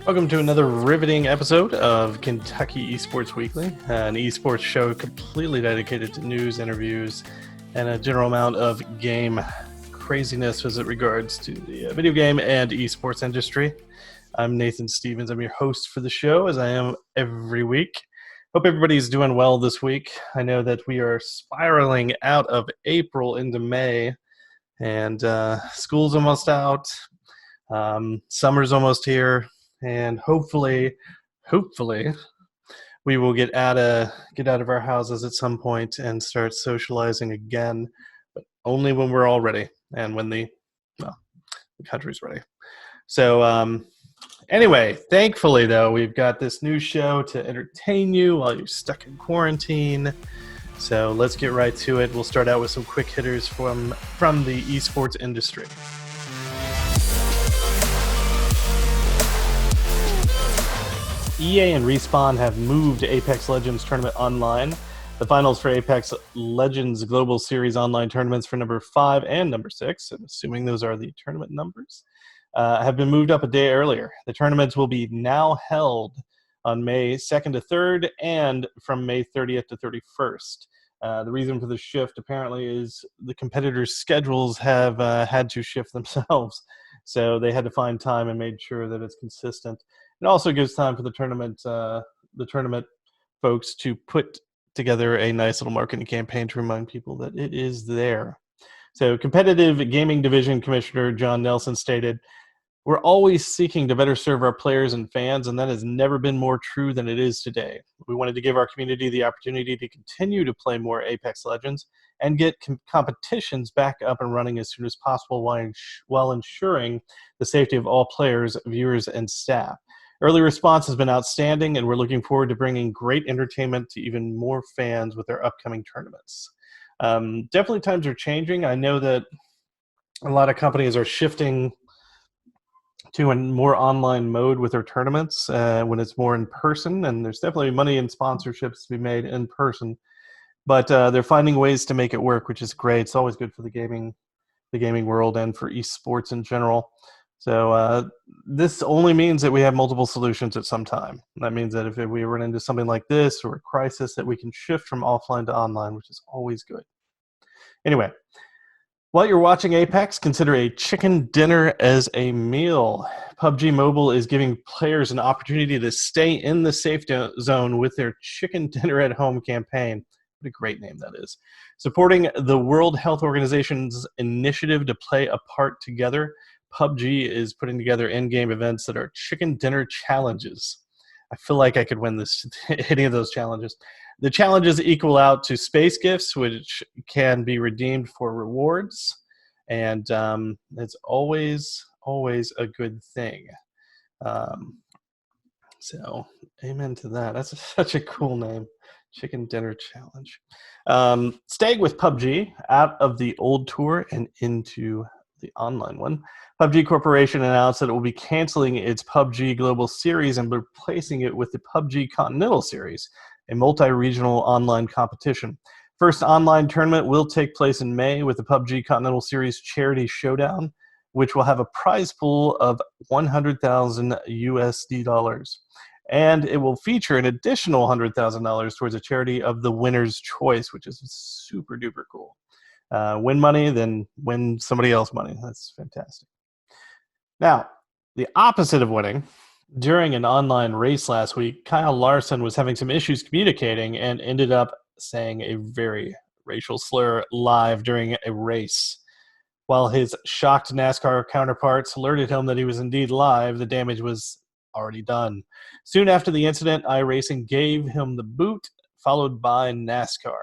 Welcome to another riveting episode of Kentucky Esports Weekly, an esports show completely dedicated to news, interviews, and a general amount of game craziness as it regards to the video game and esports industry. I'm Nathan Stevens. I'm your host for the show, as I am every week. Hope everybody's doing well this week. I know that we are spiraling out of April into May, and school's almost out. Summer's almost here. And hopefully, we will get out of our houses at some point and start socializing again, but only when we're all ready and when the country's ready. So anyway, thankfully though, we've got this new show to entertain you while you're stuck in quarantine. So let's get right to it. We'll start out with some quick hitters from the esports industry. EA and Respawn have moved Apex Legends Tournament Online. The finals for Apex Legends Global Series Online tournaments for number 5 and number 6, I'm assuming those are the tournament numbers, have been moved up a day earlier. The tournaments will be now held on May 2nd to 3rd and from May 30th to 31st. The reason for the shift apparently is the competitors' schedules have had to shift themselves, so they had to find time and made sure that it's consistent. It also gives time for the tournament folks to put together a nice little marketing campaign to remind people that it is there. So Competitive Gaming Division Commissioner John Nelson stated, "We're always seeking to better serve our players and fans, and that has never been more true than it is today. We wanted to give our community the opportunity to continue to play more Apex Legends and get competitions back up and running as soon as possible while ensuring the safety of all players, viewers, and staff. Early response has been outstanding, and we're looking forward to bringing great entertainment to even more fans with our upcoming tournaments." Definitely times are changing. I know that a lot of companies are shifting to a more online mode with their tournaments when it's more in person, and there's definitely money and sponsorships to be made in person. But they're finding ways to make it work, which is great. It's always good for the gaming world and for esports in general. So this only means that we have multiple solutions at some time. That means that if we run into something like this or a crisis, that we can shift from offline to online, which is always good. Anyway, while you're watching Apex, consider a chicken dinner as a meal. PUBG Mobile is giving players an opportunity to stay in the safe zone with their chicken dinner at home campaign. What a great name that is. Supporting the World Health Organization's initiative to play a part together, PUBG is putting together in-game events that are chicken dinner challenges. I feel like I could win any of those challenges. The challenges equal out to space gifts, which can be redeemed for rewards, and it's always a good thing. So amen to that. That's such a cool name. Chicken Dinner Challenge. Staying with PUBG, out of the old tour and into the online one, PUBG Corporation announced that it will be canceling its PUBG Global Series and replacing it with the PUBG Continental Series, a multi-regional online competition. First online tournament will take place in May with the PUBG Continental Series Charity Showdown, which will have a prize pool of 100,000 USD dollars. And it will feature an additional $100,000 towards a charity of the winner's choice, which is super duper cool. Win money, then win somebody else money. That's fantastic. Now, the opposite of winning, during an online race last week, Kyle Larson was having some issues communicating and ended up saying a very racial slur live during a race. While his shocked NASCAR counterparts alerted him that he was indeed live, the damage was already done. Soon after the incident, iRacing gave him the boot, followed by NASCAR.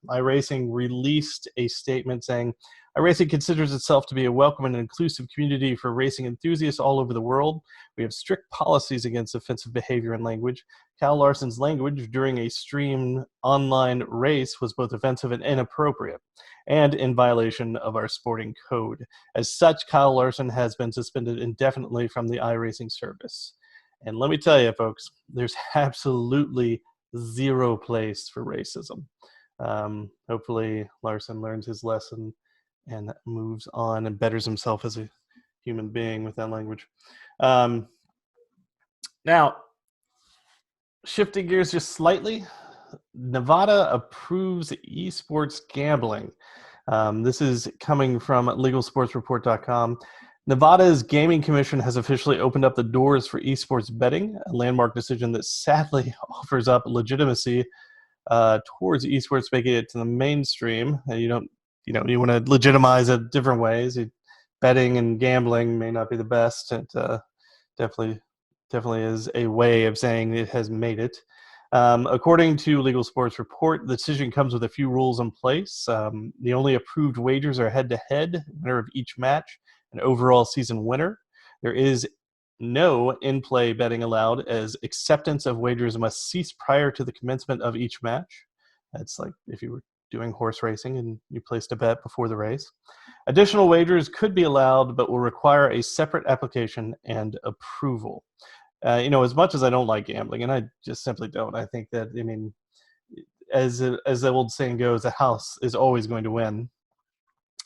iRacing released a statement saying, iRacing considers itself to be a welcome and inclusive community for racing enthusiasts all over the world. We have strict policies against offensive behavior and language. Kyle Larson's language during a streamed online race was both offensive and inappropriate, and in violation of our sporting code. As such, Kyle Larson has been suspended indefinitely from the iRacing service. And let me tell you, folks, there's absolutely zero place for racism. Hopefully Larson learns his lesson and moves on and betters himself as a human being with that language. Now, shifting gears just slightly, Nevada approves esports gambling. This is coming from legalsportsreport.com. Nevada's Gaming Commission has officially opened up the doors for esports betting, a landmark decision that sadly offers up legitimacy towards esports, making it to the mainstream. You want to legitimize it different ways. Betting and gambling may not be the best. It definitely is a way of saying it has made it. According to Legal Sports Report, the decision comes with a few rules in place. The only approved wagers are head-to-head, winner of each match, an overall season winner. There is no in-play betting allowed, as acceptance of wagers must cease prior to the commencement of each match. That's like if you were doing horse racing and you placed a bet before the race. Additional wagers could be allowed, but will require a separate application and approval. As much as I don't like gambling, and I just simply don't, I think that, as the old saying goes, the house is always going to win,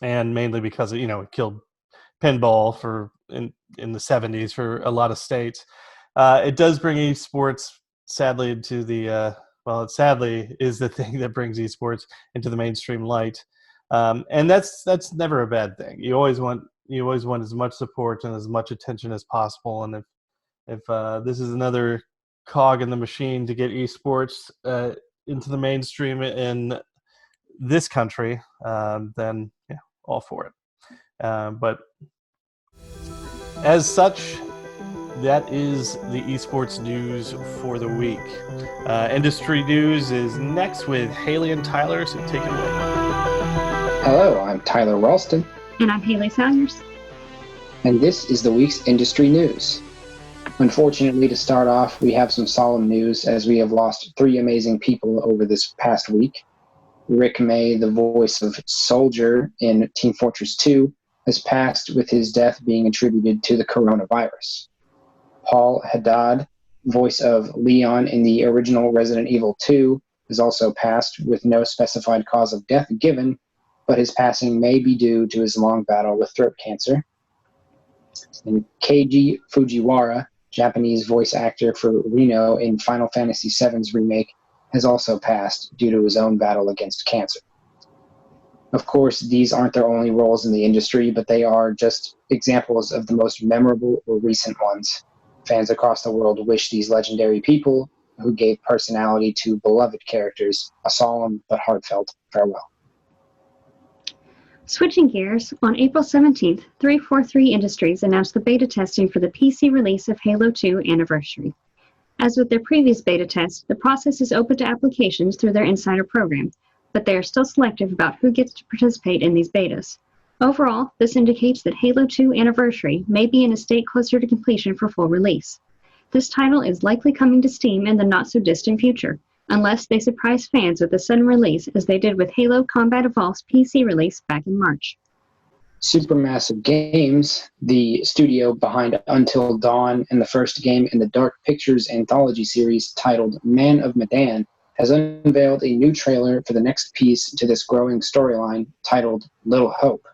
and mainly because it killed pinball in the 70s for a lot of states. It does bring esports, sadly, into the it sadly is the thing that brings esports into the mainstream light, and that's never a bad thing. You always want as much support and as much attention as possible, and if this is another cog in the machine to get esports into the mainstream in this country, then yeah, all for it. But as such, that is the esports news for the week. Industry news is next with Hailey and Tyler, so take it away. Hello, I'm Tyler Ralston. And I'm Hailey Salyers. And this is the week's industry news. Unfortunately, to start off, we have some solemn news as we have lost 3 amazing people over this past week. Rick May, the voice of Soldier in Team Fortress 2, has passed, with his death being attributed to the coronavirus. Paul Haddad, voice of Leon in the original Resident Evil 2, has also passed, with no specified cause of death given, but his passing may be due to his long battle with throat cancer. And Keiji Fujiwara, Japanese voice actor for Reno in Final Fantasy VII's remake, has also passed due to his own battle against cancer. Of course, these aren't their only roles in the industry, but they are just examples of the most memorable or recent ones. Fans across the world wish these legendary people, who gave personality to beloved characters, a solemn but heartfelt farewell. Switching gears, on April 17th, 343 Industries announced the beta testing for the PC release of Halo 2 Anniversary. As with their previous beta test, the process is open to applications through their insider program, but they are still selective about who gets to participate in these betas. Overall, this indicates that Halo 2 Anniversary may be in a state closer to completion for full release. This title is likely coming to Steam in the not-so-distant future, unless they surprise fans with a sudden release as they did with Halo Combat Evolved's PC release back in March. Supermassive Games, the studio behind Until Dawn and the first game in the Dark Pictures anthology series titled Man of Medan, has unveiled a new trailer for the next piece to this growing storyline titled Little Hope.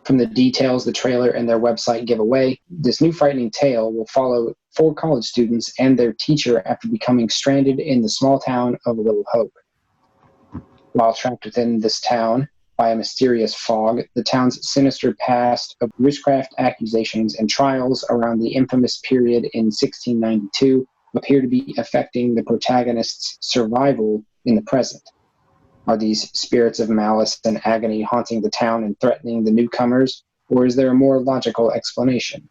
From the details the trailer and their website give away, this new frightening tale will follow 4 college students and their teacher after becoming stranded in the small town of Little Hope. While trapped within this town by a mysterious fog, the town's sinister past of witchcraft accusations and trials around the infamous period in 1692 appear to be affecting the protagonist's survival in the present. Are these spirits of malice and agony haunting the town and threatening the newcomers, or is there a more logical explanation?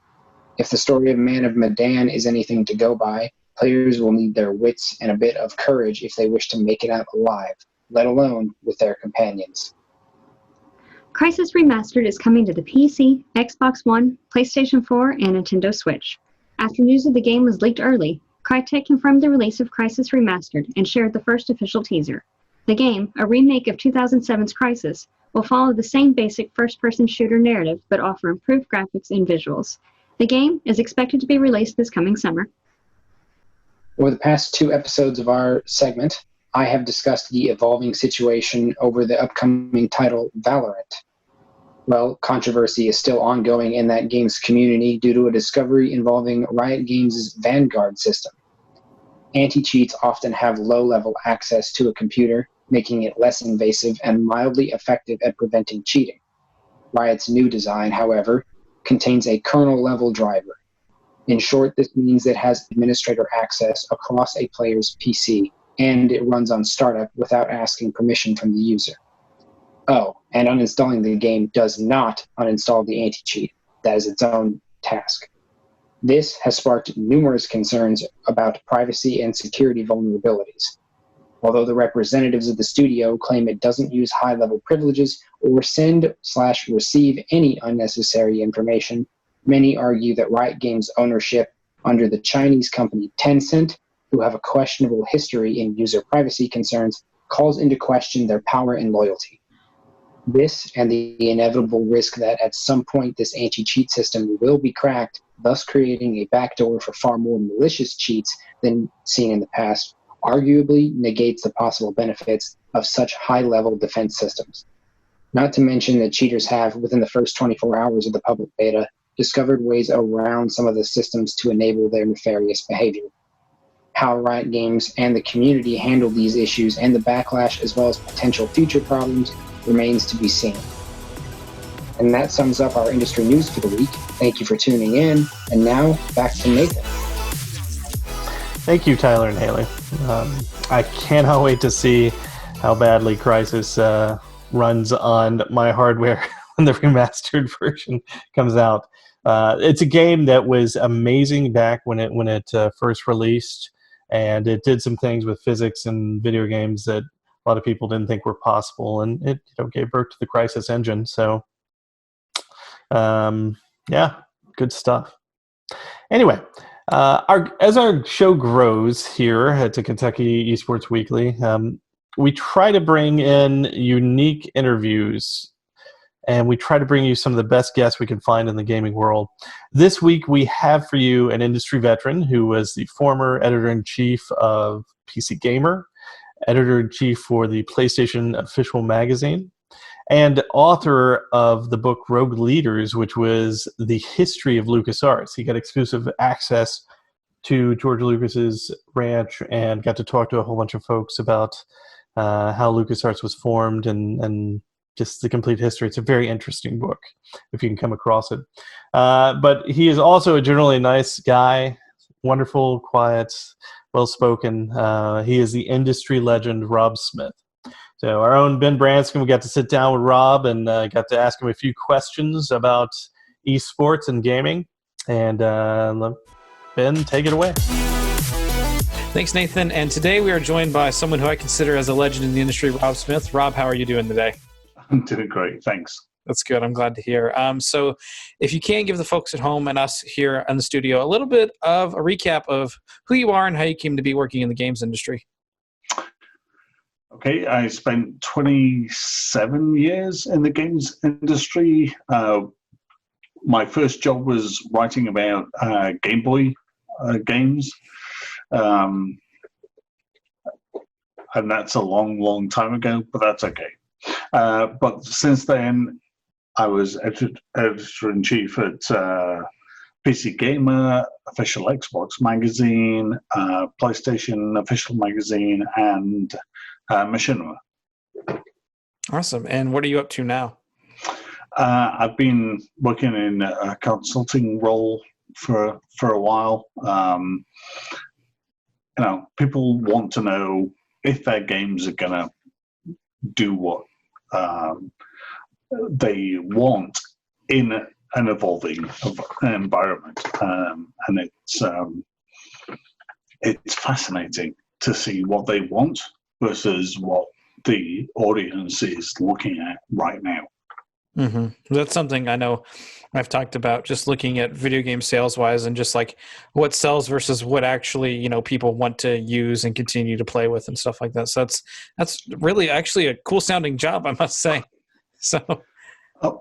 If the story of Man of Medan is anything to go by, players will need their wits and a bit of courage if they wish to make it out alive, let alone with their companions. Crysis Remastered is coming to the PC, Xbox One, PlayStation 4, and Nintendo Switch. After news of the game was leaked early, Crytek confirmed the release of Crysis Remastered and shared the first official teaser. The game, a remake of 2007's Crysis, will follow the same basic first-person shooter narrative but offer improved graphics and visuals. The game is expected to be released this coming summer. Over the past 2 episodes of our segment, I have discussed the evolving situation over the upcoming title Valorant. Well, controversy is still ongoing in that game's community due to a discovery involving Riot Games' Vanguard system. Anti-cheats often have low-level access to a computer, making it less invasive and mildly effective at preventing cheating. Riot's new design, however, contains a kernel-level driver. In short, this means it has administrator access across a player's PC, and it runs on startup without asking permission from the user. Oh, and uninstalling the game does not uninstall the anti-cheat. That is its own task. This has sparked numerous concerns about privacy and security vulnerabilities. Although the representatives of the studio claim it doesn't use high-level privileges or send/receive any unnecessary information, many argue that Riot Games' ownership under the Chinese company Tencent, who have a questionable history in user privacy concerns, calls into question their power and loyalty. This and the inevitable risk that at some point this anti-cheat system will be cracked, thus creating a backdoor for far more malicious cheats than seen in the past, arguably negates the possible benefits of such high-level defense systems. Not to mention that cheaters have, within the first 24 hours of the public beta, discovered ways around some of the systems to enable their nefarious behavior. How Riot Games and the community handle these issues and the backlash as well as potential future problems remains to be seen. And that sums up our industry news for the week. Thank you for tuning in. And now, back to Nathan. Thank you, Tyler and Hailey. I cannot wait to see how badly Crysis runs on my hardware when the remastered version comes out. It's a game that was amazing back when it first released, and it did some things with physics and video games that a lot of people didn't think were possible, and it gave birth to the Crysis engine. So, yeah, good stuff. Anyway, as our show grows here at the Kentucky Esports Weekly, we try to bring in unique interviews, and we try to bring you some of the best guests we can find in the gaming world. This week, we have for you an industry veteran who was the former editor-in-chief of PC Gamer, editor-in-chief for the PlayStation Official Magazine, and author of the book Rogue Leaders, which was the history of LucasArts. He got exclusive access to George Lucas's ranch and got to talk to a whole bunch of folks about how LucasArts was formed and just the complete history. It's a very interesting book, if you can come across it. But he is also a generally nice guy, wonderful, quiet, well-spoken. He is the industry legend, Rob Smith. So our own Ben Brascum, we got to sit down with Rob and got to ask him a few questions about esports and gaming. And Ben, take it away. Thanks, Nathan. And today we are joined by someone who I consider as a legend in the industry, Rob Smith. Rob, how are you doing today? I'm doing great, thanks. That's good. I'm glad to hear. So if you can give the folks at home and us here in the studio a little bit of a recap of who you are and how you came to be working in the games industry. Okay, I spent 27 years in the games industry. My first job was writing about Game Boy games. And that's a long, long time ago, but that's okay. But since then, I was editor-in-chief at PC Gamer, Official Xbox Magazine, PlayStation Official Magazine, and Machinima. Awesome. And what are you up to now? I've been working in a consulting role for a while. People want to know if their games are going to do what they want in an evolving environment, and it's fascinating to see what they want versus what the audience is looking at right now. Mm-hmm. That's something I know I've talked about, just looking at video game sales wise and just like what sells versus what actually, people want to use and continue to play with and stuff like that. So that's really actually a cool sounding job, I must say. So,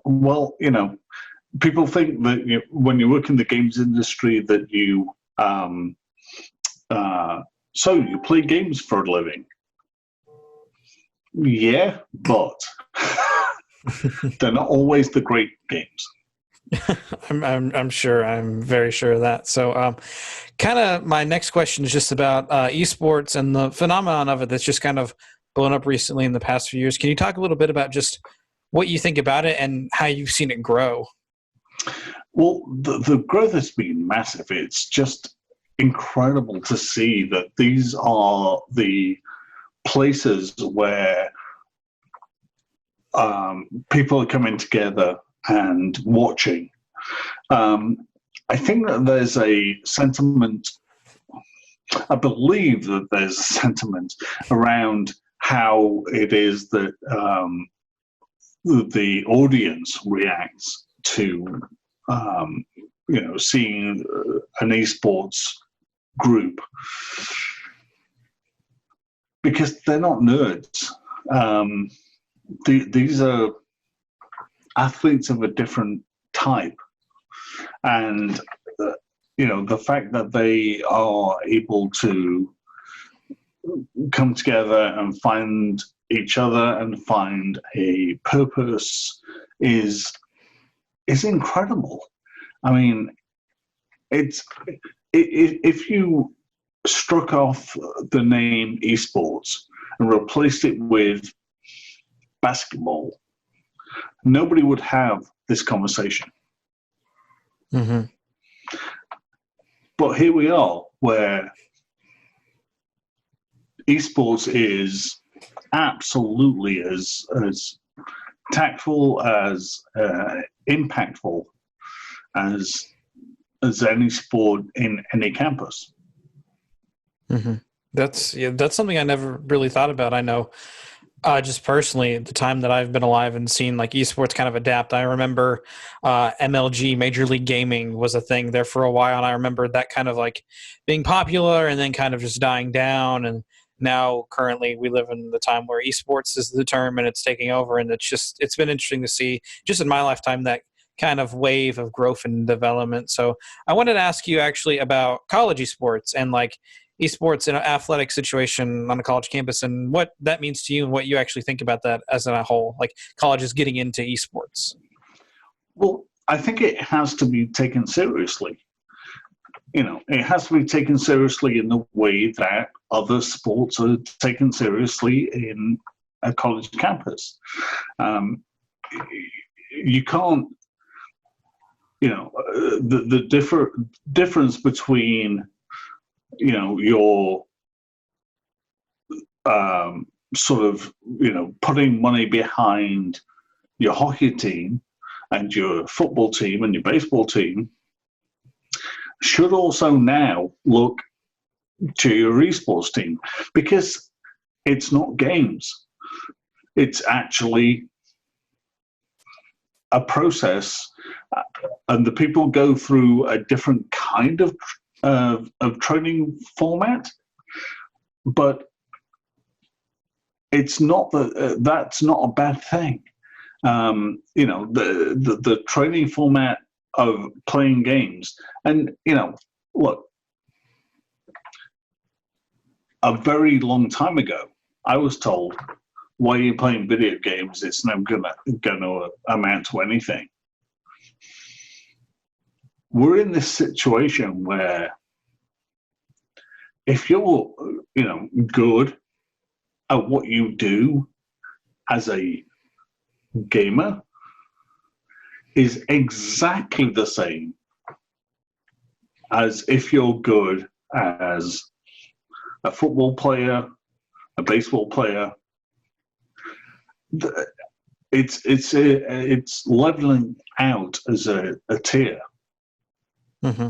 well, people think that when you work in the games industry that you play games for a living. Yeah, but They're not always the great games. I'm sure. I'm very sure of that. So, kind of my next question is just about esports and the phenomenon of it that's just kind of blown up recently in the past few years. Can you talk a little bit about just what you think about it and how you've seen it grow? Well, the growth has been massive. It's just incredible to see that these are the places where people are coming together and watching. I think that there's a sentiment, I believe that there's a sentiment around how it is that the audience reacts to, seeing an esports group, because they're not nerds. These are athletes of a different type, and the fact that they are able to come together and find each other and find a purpose is incredible. I mean, if you struck off the name esports and replaced it with basketball, nobody would have this conversation. Mm-hmm. But here we are, where esports is absolutely as tactful, as impactful as any sport in any campus. Mm-hmm. That's something I never really thought about. I know, just personally, the time that I've been alive and seen like esports kind of adapt. I remember MLG, Major League Gaming, was a thing there for a while, and I remember that kind of like being popular and then kind of just dying down. And now, currently, we live in the time where esports is the term and it's taking over, and it's been interesting to see just in my lifetime that kind of wave of growth and development. So I wanted to ask you actually about college esports and like esports in an athletic situation on a college campus and what that means to you and what you actually think about that as a whole, like colleges getting into esports. Well, I think it has to be taken seriously. It has to be taken seriously in the way that other sports are taken seriously in a college campus. You can't, the difference between, your sort of, putting money behind your hockey team and your football team and your baseball team should also now look to your esports team, because it's not games. It's actually a process, and the people go through a different kind of training format, but it's not that's not a bad thing. The training format of playing games, and look, a very long time ago, I was told, "Why are you playing video games? It's not gonna amount to anything." We're in this situation where if you're, good at what you do as a gamer, is exactly the same as if you're good as a football player, a baseball player. It's leveling out as a tier. Mm-hmm.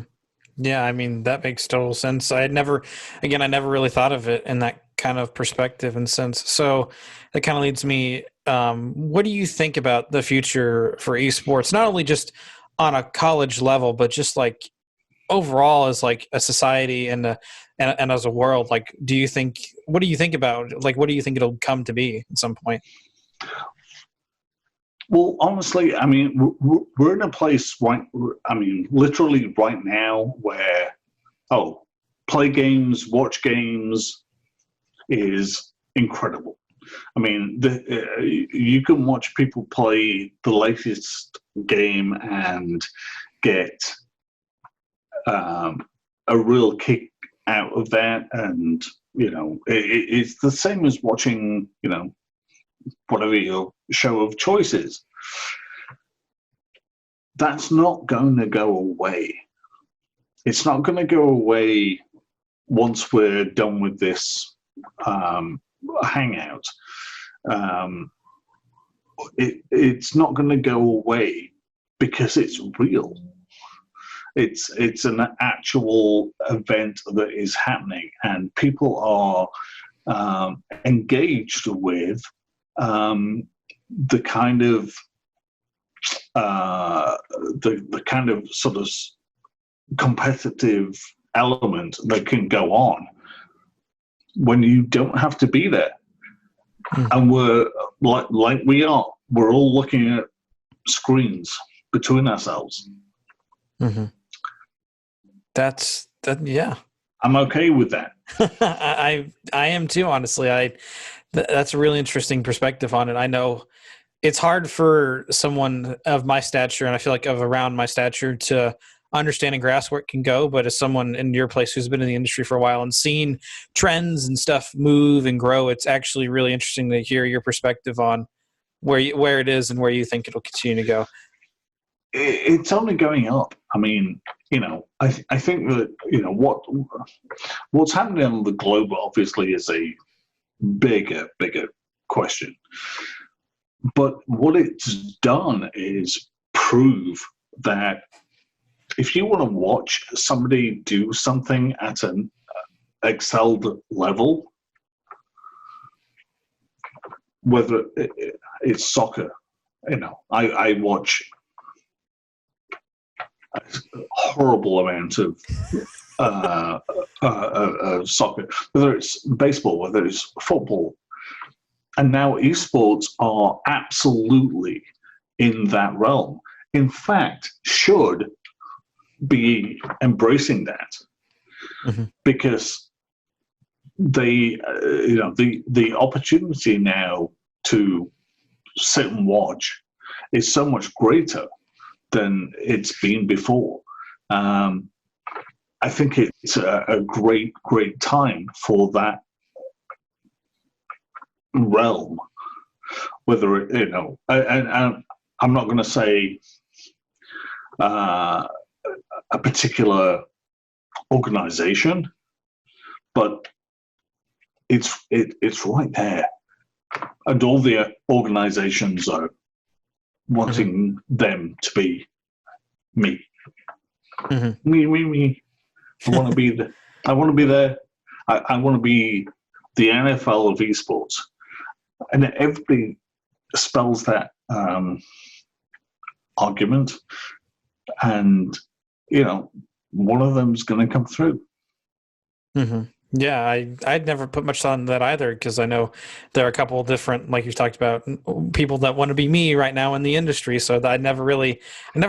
Yeah, I mean, that makes total sense. I never really thought of it in that kind of perspective and sense. So that kind of leads me, what do you think about the future for esports, not only just on a college level, but just like overall as like a society and as a world? Like, what do you think about, like, what do you think it'll come to be at some point? Well, honestly, I mean, we're in a place literally right now where, play games, watch games is incredible. I mean, you can watch people play the latest game and get a real kick out of that, and it's the same as watching whatever your show of choice is. That's not going to go away. It's not going to go away once we're done with this hangout. It's not going to go away because it's real. It's an actual event that is happening, and people are engaged with the kind of the kind of sort of competitive element that can go on when you don't have to be there. And we're like we're all looking at screens between ourselves. Mm-hmm. Yeah. I'm okay with that. I am too, honestly. That's a really interesting perspective on it. I know it's hard for someone of my stature, and I feel like of around my stature, to understand and grasp where it can go. But as someone in your place who's been in the industry for a while and seen trends and stuff move and grow, it's actually really interesting to hear your perspective on where it is and where you think it'll continue to go. It's only going up. I mean, I think that what's happening on the globe obviously is a bigger question. But what it's done is prove that if you want to watch somebody do something at an excelled level, whether it's soccer, I watch a horrible amount of soccer, whether it's baseball, whether it's football. And now esports are absolutely in that realm. In fact, should be embracing that, because the opportunity now to sit and watch is so much greater than it's been before. I think it's a great time for that realm. Whether and I'm not going to say a particular organization, but it's right there, and all the organizations are wanting them to be me. Me. I want to be there. I want to be the NFL of esports, and everybody spells that argument, and one of them's going to come through. Yeah, I'd never put much thought into that either, because I know there are a couple of different, like you talked about, people that want to be me right now in the industry. So I never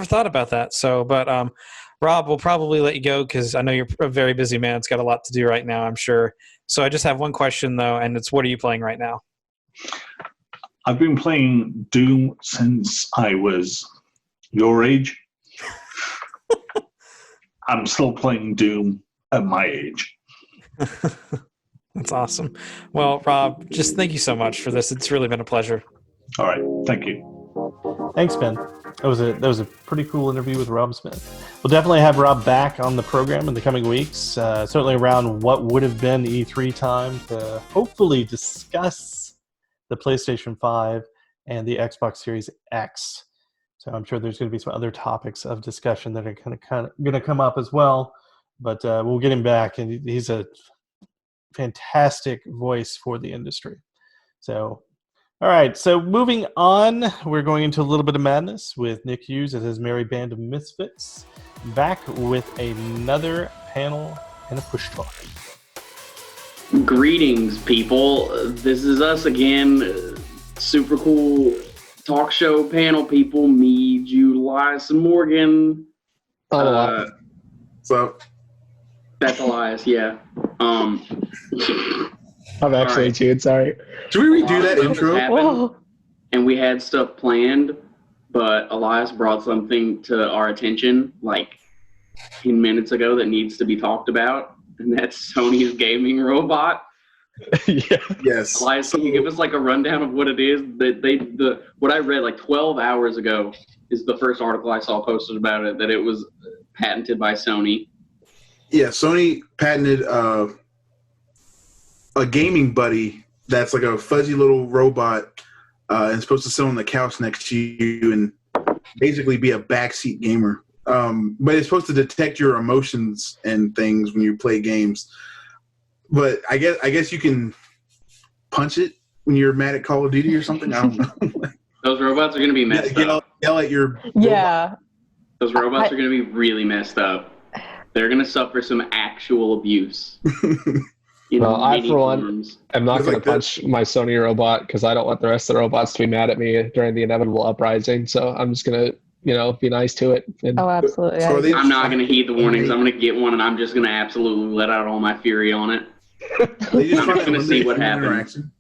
thought about that. So, but Rob, we'll probably let you go because I know you're a very busy man. It's got a lot to do right now, I'm sure. So I just have one question though, and it's, what are you playing right now? I've been playing Doom since I was your age. I'm still playing Doom at my age. That's awesome. Well, Rob, just thank you so much for this. It's really been a pleasure. All right. Thank you. Thanks, Ben. That was a pretty cool interview with Rob Smith. We'll definitely have Rob back on the program in the coming weeks, certainly around what would have been E3 time, to hopefully discuss the PlayStation 5 and the Xbox Series X. So I'm sure there's going to be some other topics of discussion that are kind of going to come up as well. But we'll get him back, and he's a fantastic voice for the industry. So, all right. So moving on, we're going into a little bit of madness with Nick Hughes and his merry band of misfits, back with another panel and a push talk. Greetings, people. This is us again. Super cool talk show panel people. Me, Jude, Elias, and Morgan. So That's Elias, yeah. I'm actually Alright. Jude, sorry. Should we A lot redo of that stuff has intro? happened, Whoa. and we had stuff planned, but Elias brought something to our attention like 10 minutes ago that needs to be talked about, and that's Sony's gaming robot. Yeah. Yes. Elias, can you give us like a rundown of what it is? What I read like 12 hours ago is the first article I saw posted about it, that it was patented by Sony. Yeah, Sony patented a gaming buddy that's like a fuzzy little robot and it's supposed to sit on the couch next to you and basically be a backseat gamer. But it's supposed to detect your emotions and things when you play games. But I guess you can punch it when you're mad at Call of Duty or something. I don't know. Those robots are going to be messed up. Yell at your Yeah. Those robots are going to be really messed up. They're going to suffer some actual abuse. Well, I, many for one, forms. I'm not It's going like to punch my Sony robot because I don't want the rest of the robots to be mad at me during the inevitable uprising. So I'm just going to, be nice to it. And Oh, absolutely. So are they- I'm not going to heed the warnings. I'm going to get one, and I'm just going to absolutely let out all my fury on it. They just I'm trying just gonna see eliminate what human happens. interaction?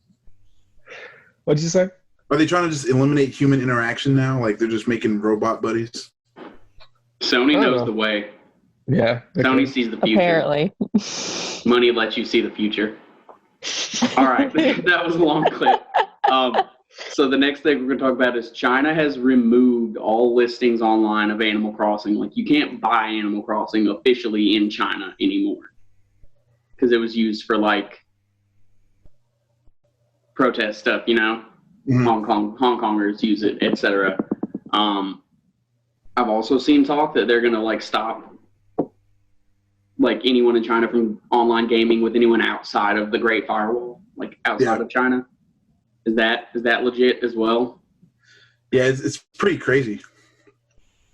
What'd you say? Are they trying to just eliminate human interaction now? Like they're just making robot buddies? Sony I don't knows know. the way. Yeah. Sony sees the future. Apparently. Money lets you see the future. All right, that was a long clip. So the next thing we're going to talk about is China has removed all listings online of Animal Crossing. Like, you can't buy Animal Crossing officially in China anymore because it was used for like protest stuff, Mhm. Hong Kongers use it, etc. I've also seen talk that they're going to like stop like anyone in China from online gaming with anyone outside of the Great Firewall, like outside of China. Is that legit as well? Yeah, it's pretty crazy.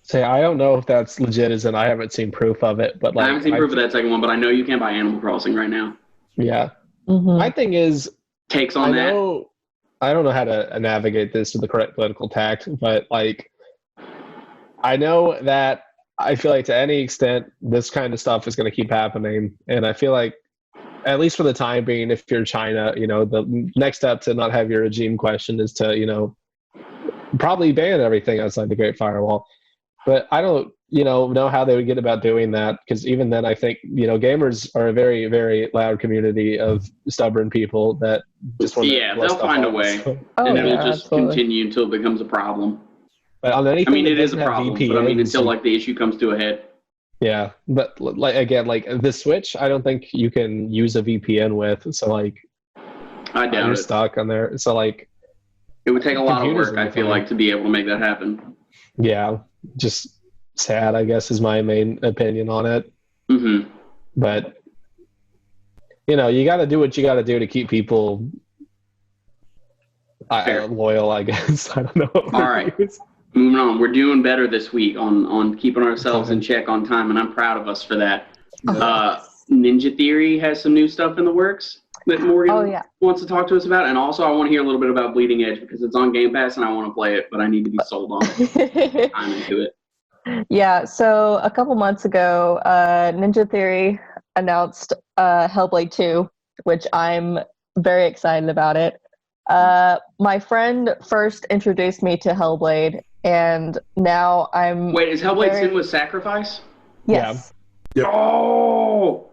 Say, I don't know if that's legit, as in I haven't seen proof of it, but like I haven't seen proof of that second one, but I know you can't buy Animal Crossing right now. Yeah. Mhm. My thing is, Takes on that. I don't know how to navigate this to the correct political tact, but like, I know that I feel like to any extent, this kind of stuff is going to keep happening. And I feel like, at least for the time being, if you're China, the next step to not have your regime questioned is to, probably ban everything outside the Great Firewall. But I don't, know how they would get about doing that, because even then, I think, gamers are a very, very loud community of stubborn people that just want to. Yeah, they'll find a way. Oh, And it will yeah, just absolutely. continue until it becomes a problem. But on anything, I mean, that it is a doesn't have problem, but I mean, VPNs, until like the issue comes to a head. yeah, but like again, like the Switch, I don't think you can use a VPN with. So like, I doubt you're it. stuck on there. So like, It would take a lot of computers work, are I feel fine. like, to be able to make that happen. yeah, just sad, I guess, is my main opinion on it. Mm-hmm. But you got to do what you got to do to keep people Fair. loyal, I guess. I don't know. All right. Moving on, we're doing better this week on keeping ourselves in check on time, and I'm proud of us for that. Ninja Theory has some new stuff in the works that Morgan wants to talk to us about, and also I want to hear a little bit about Bleeding Edge because it's on Game Pass and I want to play it, but I need to be sold on it. I'm into it. Yeah, so a couple months ago, Ninja Theory announced Hellblade 2, which I'm very excited about it. My friend first introduced me to Hellblade, and now I'm... Wait, is Hellblade Senua's Sacrifice? Yes. Yep. Oh!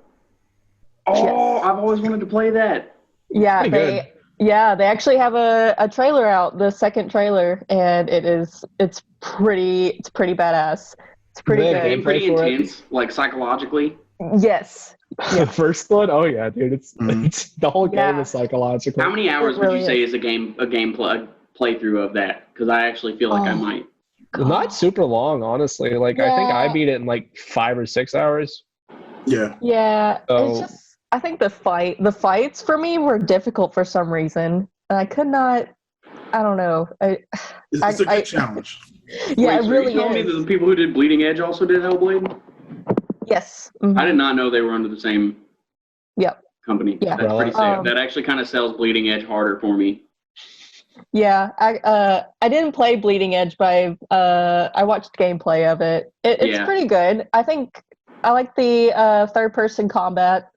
Yes. I've always wanted to play that. Yeah, Pretty they actually have a trailer out, the second trailer, and it's pretty badass. It's pretty They good. Game pretty for it? intense, like psychologically. Yes. The first one, oh yeah, dude, it's the whole game Yeah. is psychological. How many hours would really you say is a playthrough of that? Because I actually feel like I might. Not super long, honestly. Like I think I beat it in like 5 or 6 hours. Yeah. Yeah, So- it's just I think the fights for me were difficult for some reason, and I could not. I don't know. It's a good challenge. Yeah, Wait, it so really you told me is. that the people who did Bleeding Edge also did Hellblade? Yes. Mhm. I did not know they were under the same Yep. company. Yeah. That's pretty sick. Um, That actually kind of sells Bleeding Edge harder for me. Yeah, I didn't play Bleeding Edge, but I watched gameplay of it. It's pretty good. I think I like the third person combat.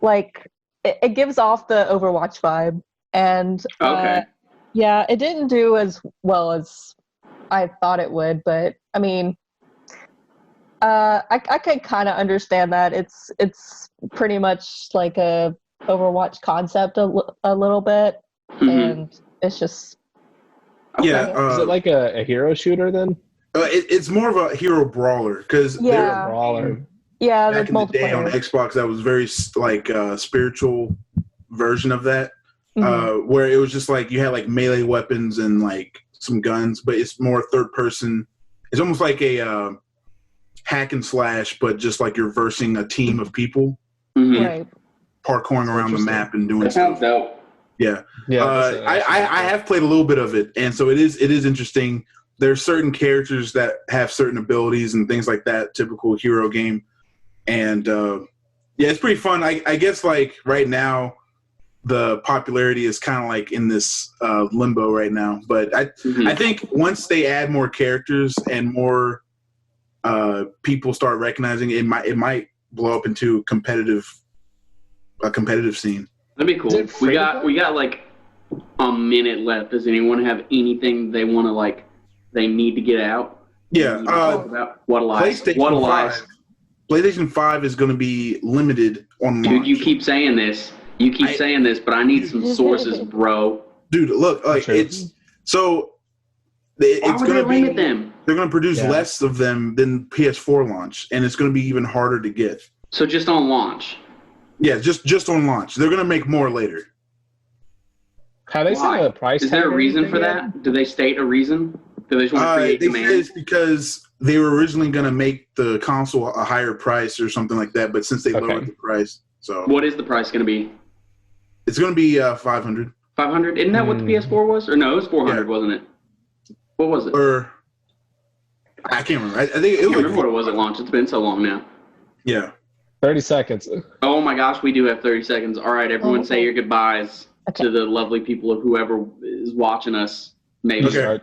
Like it gives off the Overwatch vibe, and Okay. yeah, it didn't do as well as I thought it would, but I mean, I can kind of understand that. It's pretty much like a Overwatch concept a little bit, and it's just Yeah. Is it like a hero shooter then? It's more of a hero brawler because Yeah. Brawler. yeah, back there's in the day on multiplayer. Xbox, that was very like spiritual version of that, Mhm. where it was just like you had like melee weapons and like some guns, but it's more third person. It's almost like a hack and slash, but just like you're versing a team of people Right. parkouring around the map and doing That sounds stuff. dope. Yeah, Yeah. I have played a little bit of it, and so it is interesting. There's certain characters that have certain abilities and things like that, typical hero game, and yeah, it's pretty fun. I guess like right now, the popularity is kind of like in this limbo right now. But I think once they add more characters and more people start recognizing it, it might blow up into a competitive scene. That'd be cool. We got like a minute left. Does anyone have anything they want to like? They need to get out. Yeah. Talk about what Elias? PlayStation 5 is going to be limited on launch. Dude, you keep saying this. But I need some sources, bro. Dude, look, like it's so. It's going to limit them. They're going to produce less of them than PS4 launch, and it's going to be even harder to get. So just on launch. Yeah, just on launch. They're going to make more later. Have they said a price? Is there a reason for that? Do they state a reason? Do they just want to create demand? It's because they were originally going to make the console a higher price or something like that, but since they lowered the price, so what is the price going to be? It's going to be $500. 500? Isn't that what the PS4 was? Or no, it was 400, wasn't it? What was it? Or I can't remember. I think it was. I can't remember what it was at launch. It's been so long now. Yeah. 30 seconds. Oh my gosh, we do have 30 seconds. All right, everyone, say your goodbyes to the lovely people of whoever is watching us. Maybe. Okay.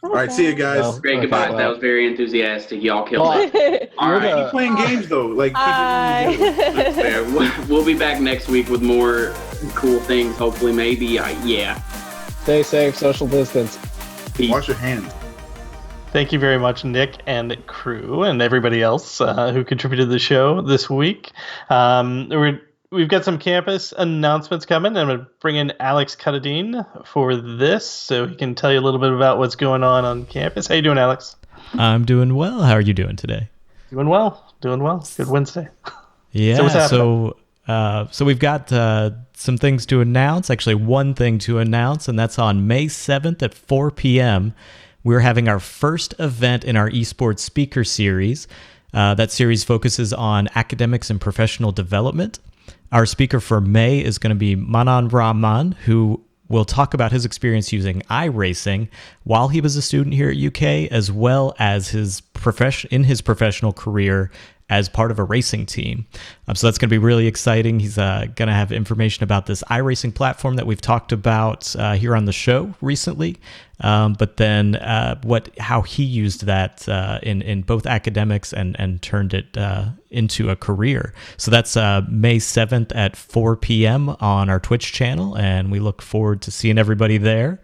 All right, see you guys. Great goodbyes. That was very enthusiastic. Y'all killed it. All right. Keep playing games though. Like That's fair. We'll be back next week with more cool things. Hopefully, maybe. Yeah. Stay safe. Social distance. Peace. Wash your hands. Thank you very much, Nick and crew, and everybody else who contributed to the show this week. We've got some campus announcements coming. I'm going to bring in Alex Cutadean for this, so he can tell you a little bit about what's going on campus. How you doing, Alex? I'm doing well. How are you doing today? Doing well. Good Wednesday. Yeah. So what's happening? So we've got some things to announce. Actually, one thing to announce, and that's on May 7th at 4 p.m. We're having our first event in our Esports speaker series. That series focuses on academics and professional development. Our speaker for May is going to be Manan Rahman, who will talk about his experience using iRacing while he was a student here at UK, as well as his professional career as part of a racing team. So that's going to be really exciting. He's going to have information about this iRacing platform that we've talked about here on the show recently, but then how he used that in both academics and turned it into a career. So that's May 7th at 4 p.m. on our Twitch channel, and we look forward to seeing everybody there.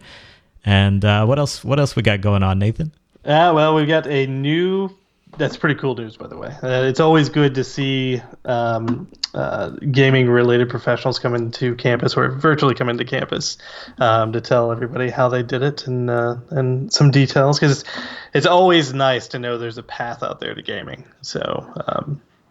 And what else we got going on, Nathan? Well, we've got a new... That's pretty cool news, by the way. It's always good to see gaming-related professionals come into campus or virtually come into campus to tell everybody how they did it and some details, because it's always nice to know there's a path out there to gaming. So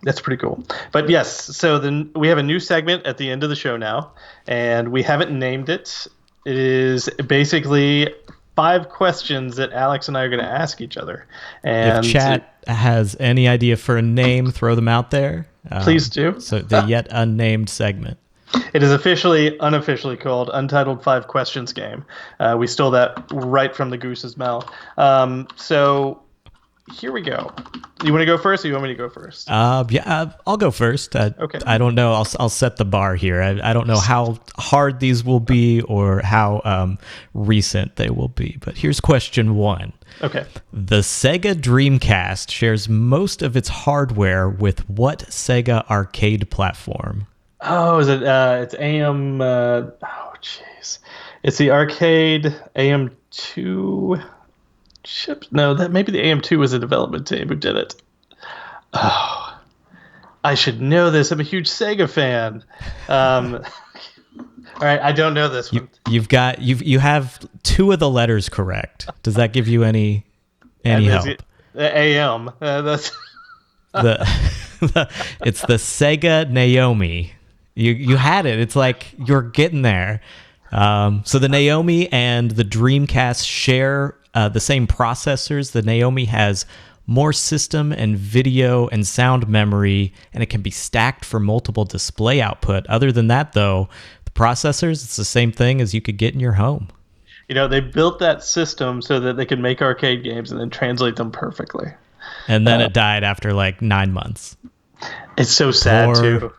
that's pretty cool. But yes, so then we have a new segment at the end of the show now, and we haven't named it. It is basically 5 questions that Alex and I are going to ask each other. And if chat has any idea for a name, throw them out there. Please do. So the yet unnamed segment. It is unofficially called Untitled 5 Questions Game. We stole that right from the goose's mouth. So here we go. You want to go first, or you want me to go first? I'll go first. Okay. I don't know. I'll set the bar here. I don't know how hard these will be or how recent they will be. But here's question 1. Okay. The Sega Dreamcast shares most of its hardware with what Sega arcade platform? Oh, is it? It's AM. Oh, jeez. It's the arcade AM2 chip. No, that maybe the AM2 was a development team who did it. Oh, I should know this. I'm a huge Sega fan. All right, I don't know this one. You have 2 of the letters correct. Does that give you any help? The AM. That's it's the Sega Naomi. You had it. It's like you're getting there. So the Naomi and the Dreamcast share the same processors. The Naomi has more system and video and sound memory, and it can be stacked for multiple display output. Other than that, though, the processors, it's the same thing as you could get in your home. They built that system so that they could make arcade games and then translate them perfectly. And then it died after like 9 months. It's so sad, too.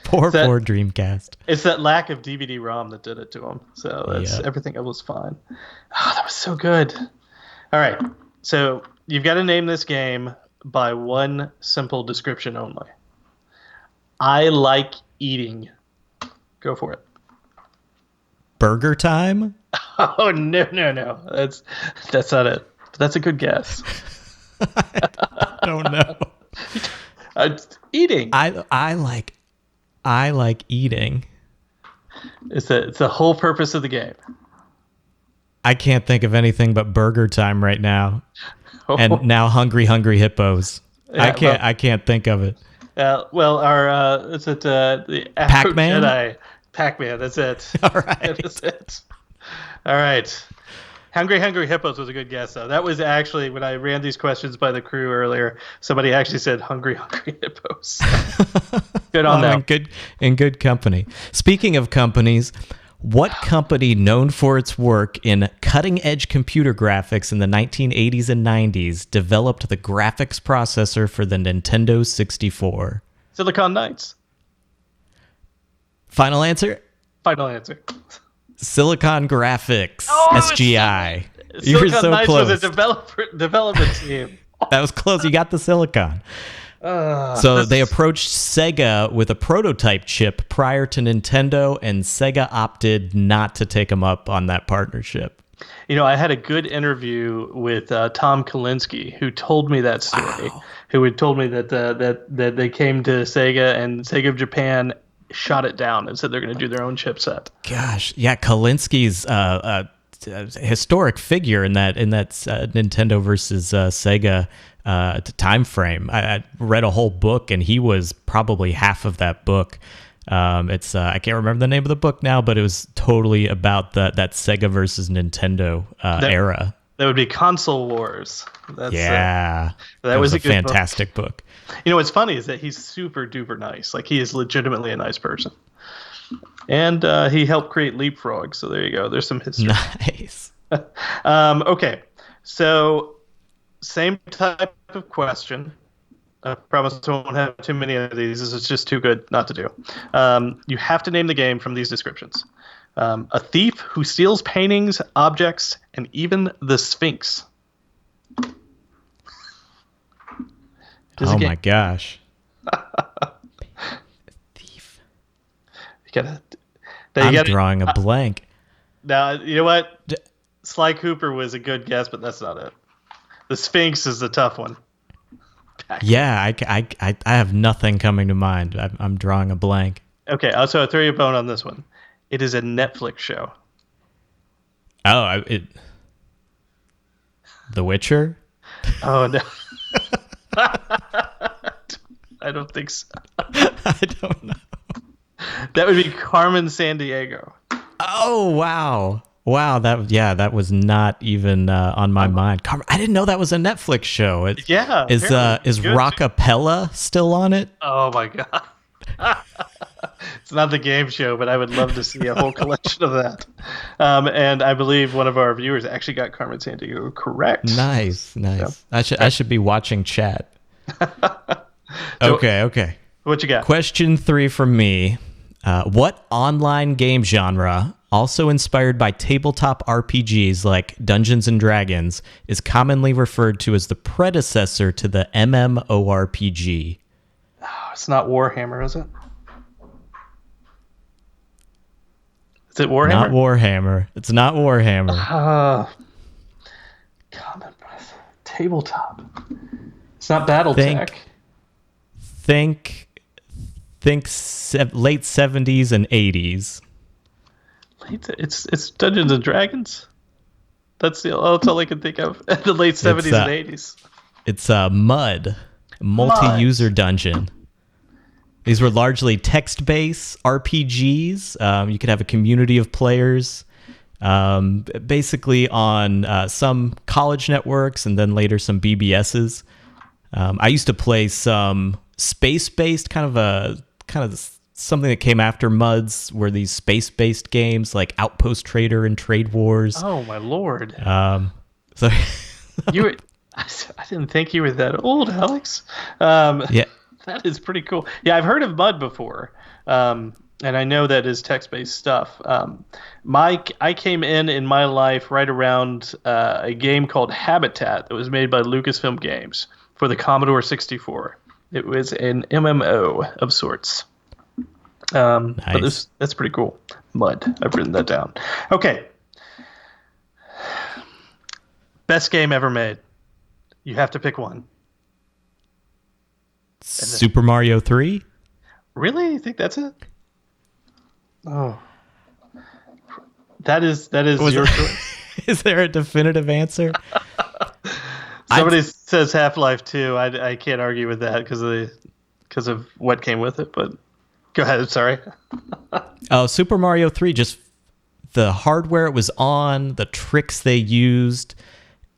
Poor Dreamcast. It's that lack of DVD-ROM that did it to them. So everything else was fine. Oh, that was so good. All right. So you've got to name this game by one simple description only. I like eating. Go for it. Burger Time? Oh, no. That's not it. But that's a good guess. I don't know. Eating. I like eating. It's the whole purpose of the game. I can't think of anything but Burger Time right now. And now Hungry Hippos. Yeah, I can't think of it. Well, our is it the Pac-Man? Jedi Pac-Man? That's it. All right. That is it. All right. Hungry Hippos was a good guess, though. That was actually, when I ran these questions by the crew earlier, somebody actually said Hungry Hippos. Good on them. In good company. Speaking of companies, what company known for its work in cutting-edge computer graphics in the 1980s and 90s developed the graphics processor for the Nintendo 64? Silicon Knights. Final answer? Final answer. Silicon Graphics, SGI. You were so Knights close. Was a development team. That was close. You got the Silicon. So they approached Sega with a prototype chip prior to Nintendo, and Sega opted not to take them up on that partnership. I had a good interview with Tom Kalinske, who told me that story. Wow. Who had told me that that they came to Sega, and Sega of Japan shot it down and said they're going to do their own chipset. Gosh, yeah, Kalinski's a historic figure in that Nintendo versus Sega time frame. I read a whole book, and he was probably half of that book. It's I can't remember the name of the book now, but it was totally about that Sega versus Nintendo era. That would be Console Wars. That was a fantastic book. What's funny is that he's super duper nice. Like, he is legitimately a nice person. And he helped create Leapfrog, so there you go. There's some history. Nice. Okay, so same type of question. I promise I won't have too many of these. This is just too good not to do. You have to name the game from these descriptions. A thief who steals paintings, objects, and even the Sphinx. Oh my gosh. Thief. I'm drawing a blank. Now, you know what? Sly Cooper was a good guess, but that's not it. The Sphinx is the tough one. Yeah, I have nothing coming to mind. I'm drawing a blank. Okay, so I'll throw you a bone on this one. It is a Netflix show. Oh, The Witcher? Oh, no. I don't think so. I don't know. That would be Carmen Sandiego. Oh, wow. Wow, that was not even on my mind. I didn't know that was a Netflix show. Is Rockapella still on it? Oh my god. It's not the game show, but I would love to see a whole collection of that. And I believe one of our viewers actually got Carmen Sandiego correct. Nice. So, I should be watching chat. Okay. What you got? Question 3 from me. What online game genre, also inspired by tabletop RPGs like Dungeons and Dragons, is commonly referred to as the predecessor to the MMORPG? Oh, it's not Warhammer, is it? Is it Warhammer? Not Warhammer. It's not Warhammer. Common tabletop. It's not BattleTech. Think late 70s and 80s. It's Dungeons and Dragons. That's all I can think of. The late 70s and 80s. It's Mud, multi-user dungeon. These were largely text-based RPGs. You could have a community of players, basically on some college networks and then later some BBSs. I used to play some space-based kind of something that came after Muds, were these space-based games like Outpost Trader and Trade Wars. Oh my lord! So I didn't think you were that old, Alex. Yeah. That is pretty cool. Yeah, I've heard of Mud before, and I know that is text-based stuff. I came in my life right around a game called Habitat that was made by Lucasfilm Games for the Commodore 64. It was an MMO of sorts. Nice. But that's pretty cool. Mud. I've written that down. Okay. Best game ever made. You have to pick one. Super Mario 3? Really? You think that's it? Oh. That is your choice. Is there a definitive answer? Somebody says Half-Life 2. I can't argue with that because of what came with it, but go ahead. Sorry. Super Mario 3, just the hardware it was on, the tricks they used.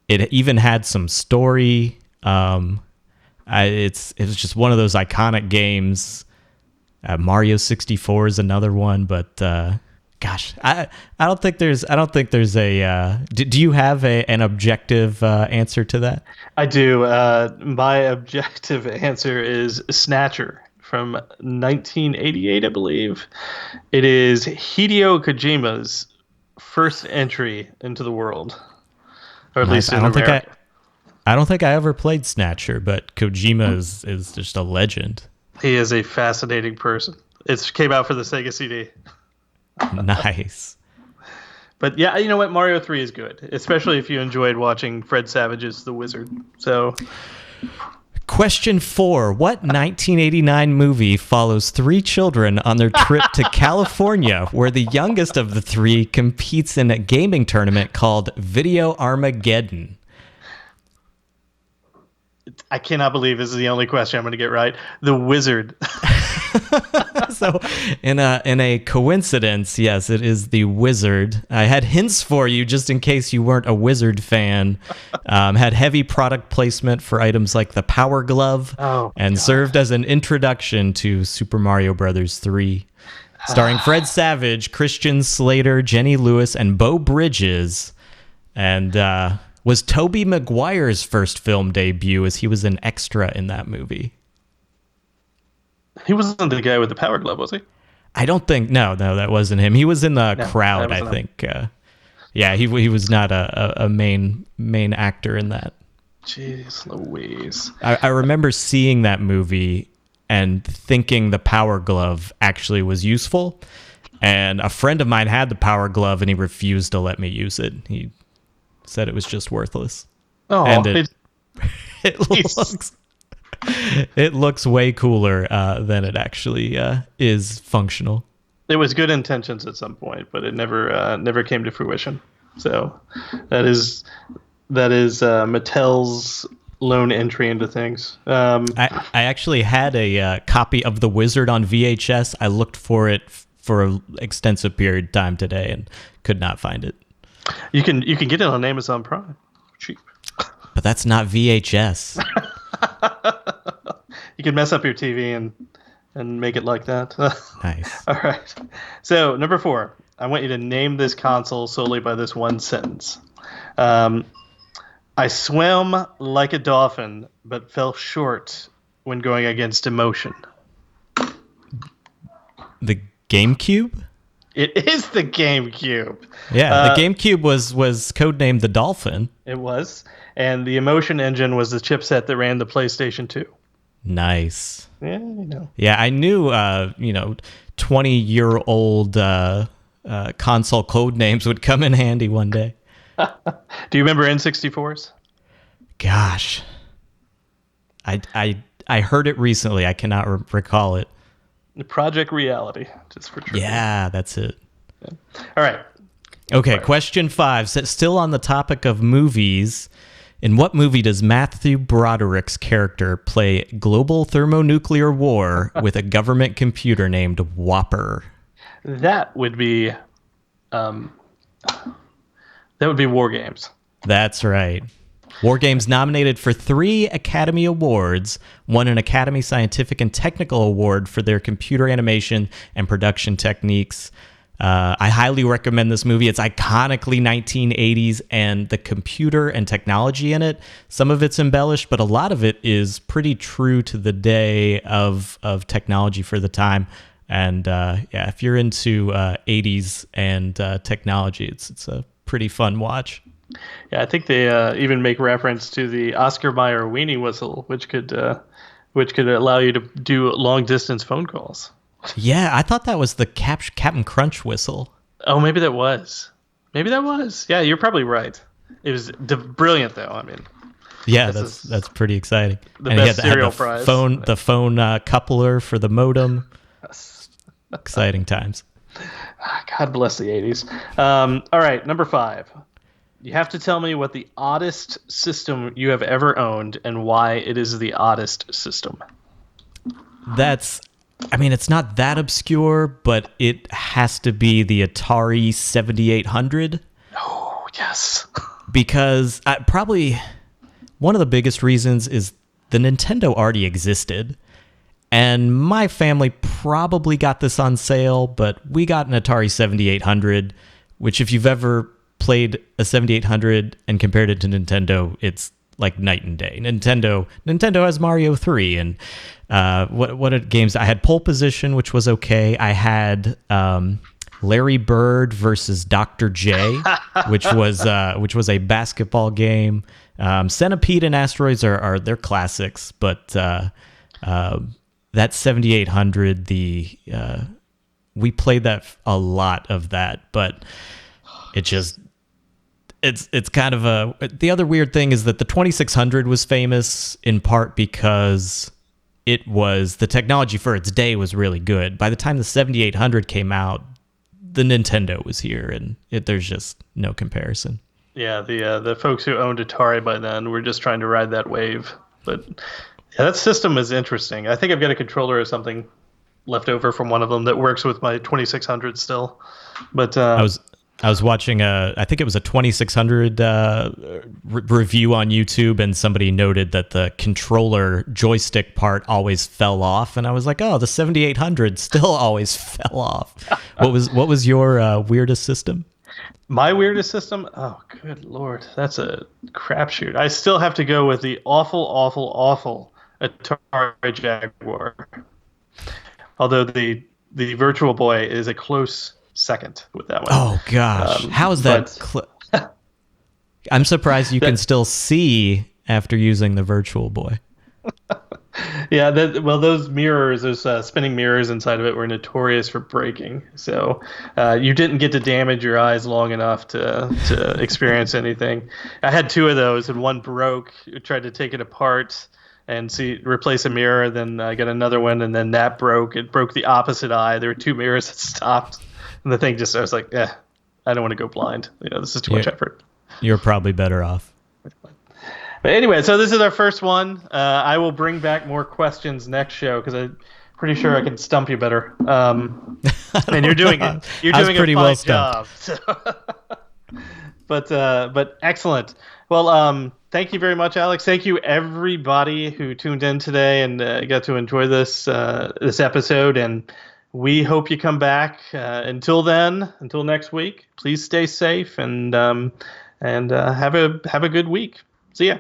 It even had some story. It was just one of those iconic games. Mario 64 is another one, but gosh, I don't think there's a. Do you have an objective answer to that? I do. My objective answer is Snatcher from 1988, I believe. It is Hideo Kojima's first entry into the world, or at least in America. I don't think I ever played Snatcher, but Kojima is just a legend. He is a fascinating person. It came out for the Sega CD. Nice. But yeah, you know what? Mario 3 is good, especially if you enjoyed watching Fred Savage's The Wizard. So, Question 4. What 1989 movie follows 3 children on their trip to California, where the youngest of the 3 competes in a gaming tournament called Video Armageddon? I cannot believe this is the only question I'm going to get right. The Wizard. So, in a coincidence, yes, it is The Wizard. I had hints for you just in case you weren't a Wizard fan. Had heavy product placement for items like the Power Glove, served as an introduction to Super Mario Bros. 3. Starring Fred Savage, Christian Slater, Jenny Lewis, and Beau Bridges. And was Tobey Maguire's first film debut, as he was an extra in that movie. He wasn't the guy with the Power Glove, was he? I don't think. No, that wasn't him. He was in the crowd, I think. Yeah, he was not a main actor in that. Jeez Louise. I remember seeing that movie and thinking the Power Glove actually was useful. And a friend of mine had the Power Glove, and he refused to let me use it. He said it was just worthless. Oh, and it looks way cooler than it actually is functional. It was good intentions at some point, but it never came to fruition. So that is Mattel's lone entry into things. I actually had a copy of The Wizard on VHS. I looked for it for an extensive period of time today and could not find it. You can get it on Amazon Prime. Cheap. But that's not VHS. You can mess up your TV and make it like that. Nice. All right. So, number 4. I want you to name this console solely by this one sentence. I swam like a dolphin, but fell short when going against emotion. The GameCube? It is the GameCube. Yeah, the GameCube was codenamed the Dolphin. It was. And the Emotion engine was the chipset that ran the PlayStation 2. Nice. Yeah, you know. Yeah, I knew, 20-year-old console code names would come in handy one day. Do you remember N64s? Gosh, I heard it recently. I cannot recall it. Project Reality, just for trivia. Yeah, that's it. Yeah. All right. Okay, question 5. Still on the topic of movies. In what movie does Matthew Broderick's character play global thermonuclear war with a government computer named Whopper? That would be War Games. That's right. War Games nominated for 3 Academy Awards, won an Academy Scientific and Technical Award for their computer animation and production techniques. I highly recommend this movie. It's iconically 1980s, and the computer and technology in it, some of it's embellished, but a lot of it is pretty true to the day of technology for the time. And if you're into 80s and technology, it's a pretty fun watch. Yeah, I think they even make reference to the Oscar Mayer weenie whistle, which could allow you to do long distance phone calls. Yeah, I thought that was the Captain Crunch whistle. Oh, maybe that was. Yeah, you're probably right. It was brilliant, though. I mean, yeah, that's pretty exciting. The best cereal prize. The phone coupler for the modem. Yes. Exciting times. God bless the 80s. All right, number 5. You have to tell me what the oddest system you have ever owned and why it is the oddest system. It's not that obscure, but it has to be the Atari 7800. Oh, yes. Because probably one of the biggest reasons is the Nintendo already existed. And my family probably got this on sale, but we got an Atari 7800, which if you've ever played a 7800 and compared it to Nintendo, it's like night and day. Nintendo has Mario 3 and what games? I had Pole Position, which was okay. I had Larry Bird versus Dr. J, which was a basketball game. Centipede and Asteroids are their classics, but that 7800, we played that a lot of that, but it's kind of the other weird thing is that the 2600 was famous in part because the technology for its day was really good. By the time the 7800 came out, the Nintendo was here, and there's just no comparison. Yeah, the folks who owned Atari by then were just trying to ride that wave. But yeah, that system is interesting. I think I've got a controller or something left over from one of them that works with my 2600 still. But I was watching I think it was a 2600 review on YouTube, and somebody noted that the controller joystick part always fell off, and I was like, oh, the 7800 still always fell off. What was your weirdest system? My weirdest system? Oh, good Lord. That's a crapshoot. I still have to go with the awful Atari Jaguar. Although the Virtual Boy is a close second with that one. Oh, gosh. How is that? I'm surprised you can still see after using the Virtual Boy. Yeah, those mirrors, those spinning mirrors inside of it were notorious for breaking. So you didn't get to damage your eyes long enough to experience anything. I had 2 of those, and one broke. I tried to take it apart and replace a mirror. Then I got another one, and then that broke. It broke the opposite eye. There were 2 mirrors that stopped. And the thing I was like, I don't want to go blind. This is too much effort. You're probably better off. But anyway, so this is our first one. I will bring back more questions next show because I'm pretty sure I can stump you better. And you're doing it. You're doing a fine job. So. But excellent. Well, thank you very much, Alex. Thank you, everybody who tuned in today and got to enjoy this episode. And we hope you come back. Until next week, please stay safe and have a good week. See ya.